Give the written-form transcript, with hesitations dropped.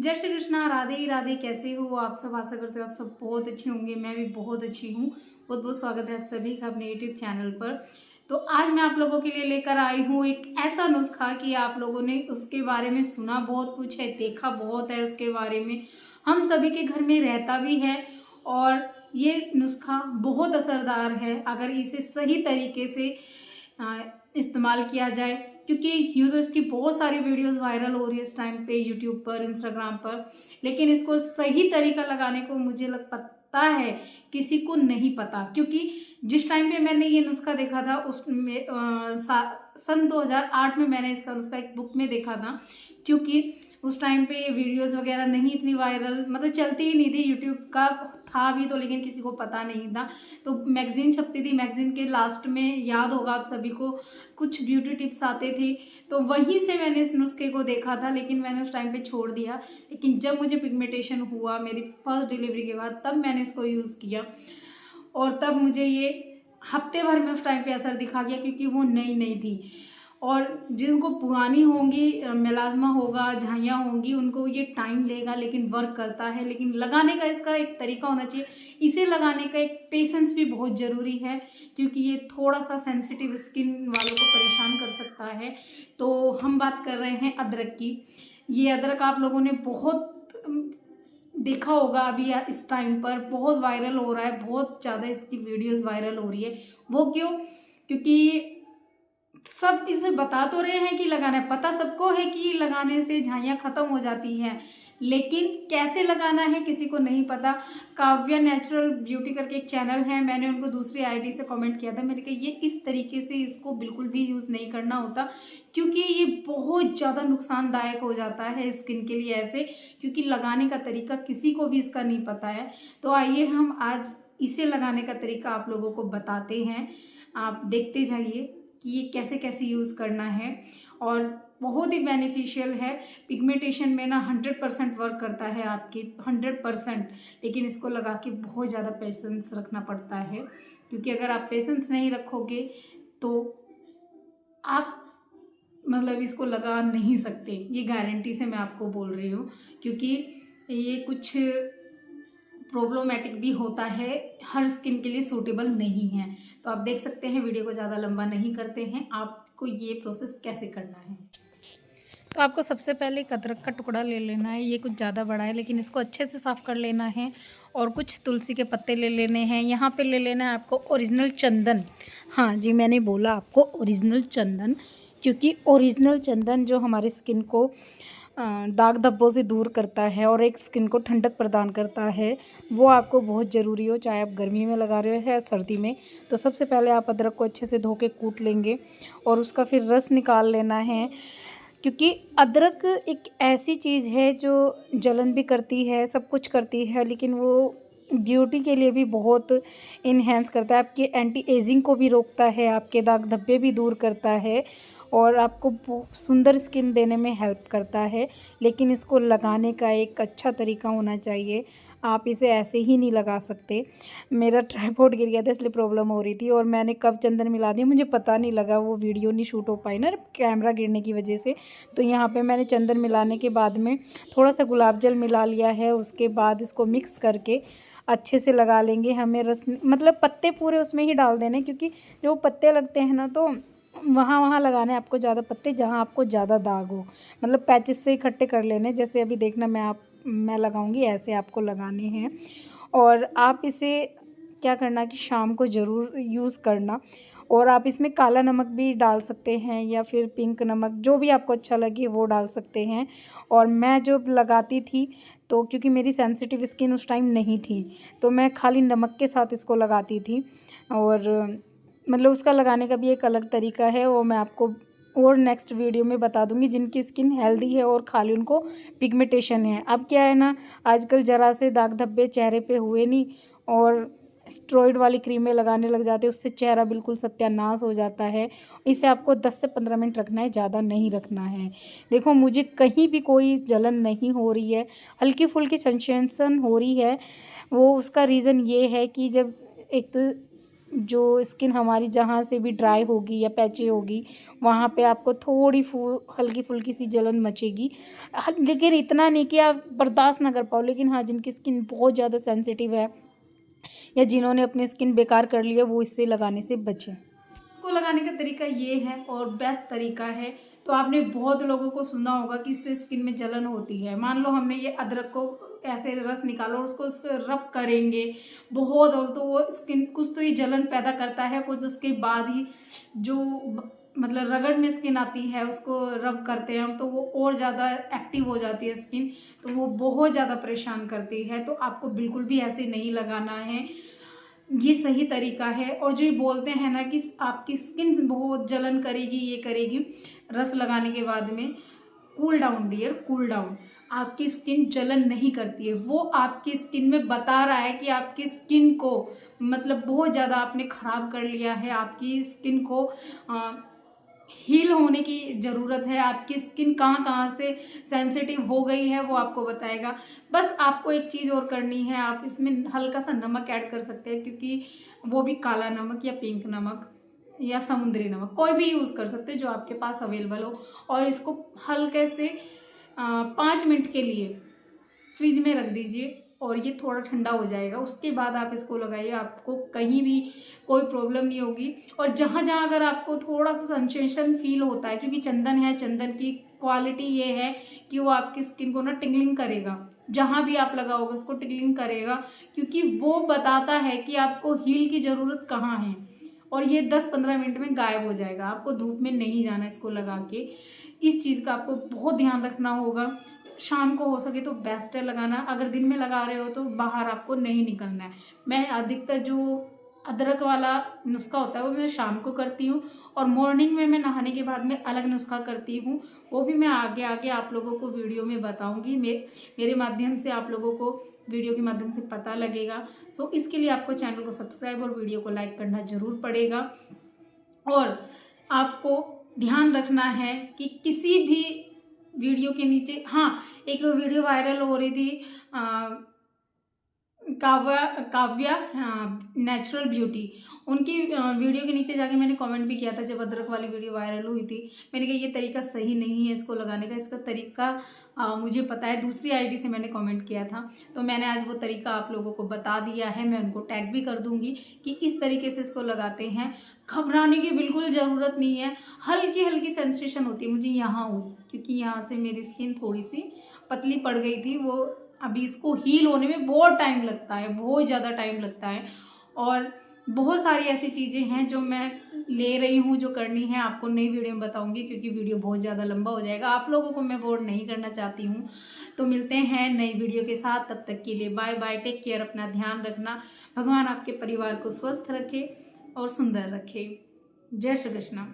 जय श्री कृष्णा, राधे ही राधे। कैसे हो आप सब? आशा करते हो आप सब बहुत अच्छे होंगे। मैं भी बहुत अच्छी हूँ। बहुत बहुत स्वागत है आप सभी का अपने यूट्यूब चैनल पर। तो आज मैं आप लोगों के लिए लेकर आई हूँ एक ऐसा नुस्खा कि आप लोगों ने उसके बारे में सुना बहुत कुछ है, देखा बहुत है उसके बारे में, हम सभी के घर में रहता भी है। और ये नुस्खा बहुत असरदार है अगर इसे सही तरीके से इस्तेमाल किया जाए, क्योंकि यूँ तो इसकी बहुत सारी वीडियोस वायरल हो रही है इस टाइम पे यूट्यूब पर, इंस्टाग्राम पर, लेकिन इसको सही तरीका लगाने को मुझे लग पता है किसी को नहीं पता। क्योंकि जिस टाइम पे मैंने ये नुस्खा देखा था उसमें सन 2008 में मैंने इसका नुस्खा एक बुक में देखा था। क्योंकि उस टाइम पे वीडियोस वगैरह नहीं इतनी वायरल, मतलब चलती ही नहीं थी, यूट्यूब का था भी तो लेकिन किसी को पता नहीं था। तो मैगजीन छपती थी, मैगजीन के लास्ट में याद होगा आप सभी को कुछ ब्यूटी टिप्स आते थे। तो वहीं से मैंने इस नुस्खे को देखा था, लेकिन मैंने उस टाइम पे छोड़ दिया। लेकिन जब मुझे पिगमेंटेशन हुआ मेरी फर्स्ट डिलीवरी के बाद, तब मैंने इसको यूज़ किया और तब मुझे ये हफ्ते भर में उस टाइम पे असर दिखा गया, क्योंकि वो नई नई थी। और जिनको पुरानी होंगी, मेलाज़्मा होगा, झाइयाँ होंगी, उनको ये टाइम लेगा लेकिन वर्क करता है। लेकिन लगाने का इसका एक तरीका होना चाहिए। इसे लगाने का एक पेशेंस भी बहुत ज़रूरी है, क्योंकि ये थोड़ा सा सेंसिटिव स्किन वालों को परेशान कर सकता है। तो हम बात कर रहे हैं अदरक की। ये अदरक आप लोगों ने बहुत देखा होगा, अभी इस टाइम पर बहुत वायरल हो रहा है, बहुत ज़्यादा इसकी वीडियोस वायरल हो रही है। वो क्यों? क्योंकि सब इसे बता तो रहे हैं कि लगाना है, पता सबको है कि लगाने से झाइयाँ ख़त्म हो जाती हैं, लेकिन कैसे लगाना है किसी को नहीं पता। काव्या नेचुरल ब्यूटी करके एक चैनल है, मैंने उनको दूसरी आईडी से कमेंट किया था, मैंने कहा ये इस तरीके से इसको बिल्कुल भी यूज़ नहीं करना होता, क्योंकि ये बहुत ज़्यादा नुकसानदायक हो जाता है स्किन के लिए ऐसे, क्योंकि लगाने का तरीका किसी को भी इसका नहीं पता है। तो आइए हम आज इसे लगाने का तरीका आप लोगों को बताते हैं, आप देखते जाइए कि ये कैसे कैसे यूज़ करना है। और बहुत ही बेनिफिशियल है, पिगमेंटेशन में ना 100% वर्क करता है आपकी, 100%। लेकिन इसको लगा के बहुत ज़्यादा पेशेंस रखना पड़ता है, क्योंकि अगर आप पेशेंस नहीं रखोगे तो आप मतलब इसको लगा नहीं सकते, ये गारंटी से मैं आपको बोल रही हूँ। क्योंकि ये कुछ प्रॉब्लमेटिक भी होता है, हर स्किन के लिए सूटेबल नहीं है। तो आप देख सकते हैं, वीडियो को ज़्यादा लंबा नहीं करते हैं, आपको ये प्रोसेस कैसे करना है। तो आपको सबसे पहले एक अदरक का टुकड़ा ले लेना है। ये कुछ ज़्यादा बड़ा है, लेकिन इसको अच्छे से साफ़ कर लेना है। और कुछ तुलसी के पत्ते ले लेने हैं। यहाँ पे ले लेना है आपको ओरिजिनल चंदन। हाँ जी, मैंने बोला आपको ओरिजिनल चंदन, क्योंकि ओरिजिनल चंदन जो हमारे स्किन को दाग धब्बों से दूर करता है और एक स्किन को ठंडक प्रदान करता है, वो आपको बहुत ज़रूरी हो, चाहे आप गर्मी में लगा रहे हो या सर्दी में। तो सबसे पहले आप अदरक को अच्छे से धो के कूट लेंगे और उसका फिर रस निकाल लेना है, क्योंकि अदरक एक ऐसी चीज़ है जो जलन भी करती है, सब कुछ करती है, लेकिन वो ब्यूटी के लिए भी बहुत इन्हेंस करता है, आपकी एंटी एजिंग को भी रोकता है, आपके दाग धब्बे भी दूर करता है और आपको सुंदर स्किन देने में हेल्प करता है। लेकिन इसको लगाने का एक अच्छा तरीका होना चाहिए, आप इसे ऐसे ही नहीं लगा सकते। मेरा ट्राइपॉड गिर गया था, इसलिए प्रॉब्लम हो रही थी और मैंने कब चंदन मिला दिया मुझे पता नहीं लगा, वो वीडियो नहीं शूट हो पाई ना कैमरा गिरने की वजह से। तो यहाँ पे मैंने चंदन मिलाने के बाद में थोड़ा सा गुलाब जल मिला लिया है। उसके बाद इसको मिक्स करके अच्छे से लगा लेंगे। हमें रस मतलब पत्ते पूरे उसमें ही डाल देने, क्योंकि जो पत्ते लगते हैं ना, तो वहाँ वहाँ लगाने आपको ज़्यादा पत्ते, जहाँ आपको ज़्यादा दाग हो, मतलब पैचेस से इकट्ठे कर लेने। जैसे अभी देखना मैं लगाऊंगी, ऐसे आपको लगाने हैं। और आप इसे क्या करना कि शाम को ज़रूर यूज़ करना। और आप इसमें काला नमक भी डाल सकते हैं या फिर पिंक नमक, जो भी आपको अच्छा लगे वो डाल सकते हैं। और मैं जब लगाती थी, तो क्योंकि मेरी सेंसिटिव स्किन उस टाइम नहीं थी, तो मैं खाली नमक के साथ इसको लगाती थी। और मतलब उसका लगाने का भी एक अलग तरीका है, वो मैं आपको और नेक्स्ट वीडियो में बता दूंगी। जिनकी स्किन हेल्दी है और खाली उनको पिगमेंटेशन है, अब क्या है ना, आजकल ज़रा से दाग धब्बे चेहरे पे हुए नहीं और स्टेरॉइड वाली क्रीमें लगाने लग जाते हैं, उससे चेहरा बिल्कुल सत्यानाश हो जाता है। इसे आपको 10 से 15 मिनट रखना है, ज़्यादा नहीं रखना है। देखो, मुझे कहीं भी कोई जलन नहीं हो रही है, हल्की फुल्की सेंसेशन हो रही है। वो उसका रीज़न ये है कि जब एक तो जो स्किन हमारी जहाँ से भी ड्राई होगी या पैचे होगी वहाँ पे आपको थोड़ी हल्की फुल्की सी जलन मचेगी, लेकिन इतना नहीं कि आप बर्दाश्त ना कर पाओ। लेकिन हाँ, जिनकी स्किन बहुत ज़्यादा सेंसिटिव है या जिन्होंने अपनी स्किन बेकार कर लिया, वो इससे लगाने से बचें। इसको लगाने का तरीका ये है और बेस्ट तरीका है। तो आपने बहुत लोगों को सुना होगा कि इससे स्किन में जलन होती है। मान लो हमने ये अदरक को ऐसे रस निकालो और उसको रब करेंगे बहुत, और तो वो स्किन कुछ तो ये जलन पैदा करता है, कुछ उसके बाद ही जो मतलब रगड़ में स्किन आती है उसको रब करते हैं हम, तो वो और ज़्यादा एक्टिव हो जाती है स्किन, तो वो बहुत ज़्यादा परेशान करती है। तो आपको बिल्कुल भी ऐसे नहीं लगाना है, ये सही तरीका है। और जो ये बोलते हैं ना कि आपकी स्किन बहुत जलन करेगी, ये करेगी, रस लगाने के बाद में, cool down dear, cool down. आपकी स्किन जलन नहीं करती है, वो आपकी स्किन में बता रहा है कि आपकी स्किन को मतलब बहुत ज़्यादा आपने ख़राब कर लिया है, आपकी स्किन को हील होने की ज़रूरत है, आपकी स्किन कहाँ कहाँ से सेंसिटिव हो गई है वो आपको बताएगा। बस आपको एक चीज़ और करनी है, आप इसमें हल्का सा नमक ऐड कर सकते हैं, क्योंकि वो भी काला नमक या पिंक नमक या समुद्री नमक कोई भी यूज़ कर सकते हैं जो आपके पास अवेलेबल हो। और इसको हल्के से 5 मिनट के लिए फ्रिज में रख दीजिए और ये थोड़ा ठंडा हो जाएगा, उसके बाद आप इसको लगाइए, आपको कहीं भी कोई प्रॉब्लम नहीं होगी। और जहाँ जहाँ अगर आपको थोड़ा सा सेंसेशन फील होता है, क्योंकि चंदन है, चंदन की क्वालिटी ये है कि वो आपकी स्किन को ना टिंगलिंग करेगा, जहाँ भी आप लगाओगे उसको टिंगलिंग करेगा, क्योंकि वो बताता है कि आपको हील की ज़रूरत कहाँ है। और ये 10-15 मिनट में गायब हो जाएगा, आपको धूप में नहीं जाना इसको लगा के। इस चीज़ का आपको बहुत ध्यान रखना होगा। शाम को हो सके तो बेस्ट है लगाना, अगर दिन में लगा रहे हो तो बाहर आपको नहीं निकलना है। मैं अधिकतर जो अदरक वाला नुस्खा होता है वो मैं शाम को करती हूँ, और मॉर्निंग में मैं नहाने के बाद में अलग नुस्खा करती हूँ, वो भी मैं आगे आगे आप लोगों को वीडियो में बताऊँगी। मेरे माध्यम से आप लोगों को वीडियो के माध्यम से पता लगेगा। सो इसके लिए आपको चैनल को सब्सक्राइब और वीडियो को लाइक करना ज़रूर पड़ेगा। और आपको ध्यान रखना है कि किसी भी वीडियो के नीचे, हाँ, एक वीडियो वायरल हो रही थी काव्या नेचुरल ब्यूटी, उनकी वीडियो के नीचे जाके मैंने कमेंट भी किया था जब अदरक वाली वीडियो वायरल हुई थी। मैंने कहा ये तरीका सही नहीं है इसको लगाने का, इसका तरीका मुझे पता है, दूसरी आईडी से मैंने कमेंट किया था, तो मैंने आज वो तरीका आप लोगों को बता दिया है। मैं उनको टैग भी कर दूंगी कि इस तरीके से इसको लगाते हैं। घबराने की बिल्कुल ज़रूरत नहीं है, हल्की हल्की सेंसेशन होती है, मुझे यहाँ हुई क्योंकि यहाँ से मेरी स्किन थोड़ी सी पतली पड़ गई थी, वो अभी इसको हील होने में बहुत टाइम लगता है, बहुत ज़्यादा टाइम लगता है। और बहुत सारी ऐसी चीज़ें हैं जो मैं ले रही हूँ, जो करनी है, आपको नई वीडियो में बताऊंगी, क्योंकि वीडियो बहुत ज़्यादा लंबा हो जाएगा, आप लोगों को मैं बोर नहीं करना चाहती हूँ। तो मिलते हैं नई वीडियो के साथ, तब तक के लिए बाय बाय, टेक केयर, अपना ध्यान रखना। भगवान आपके परिवार को स्वस्थ रखे और सुंदर रखे। जय श्री कृष्ण।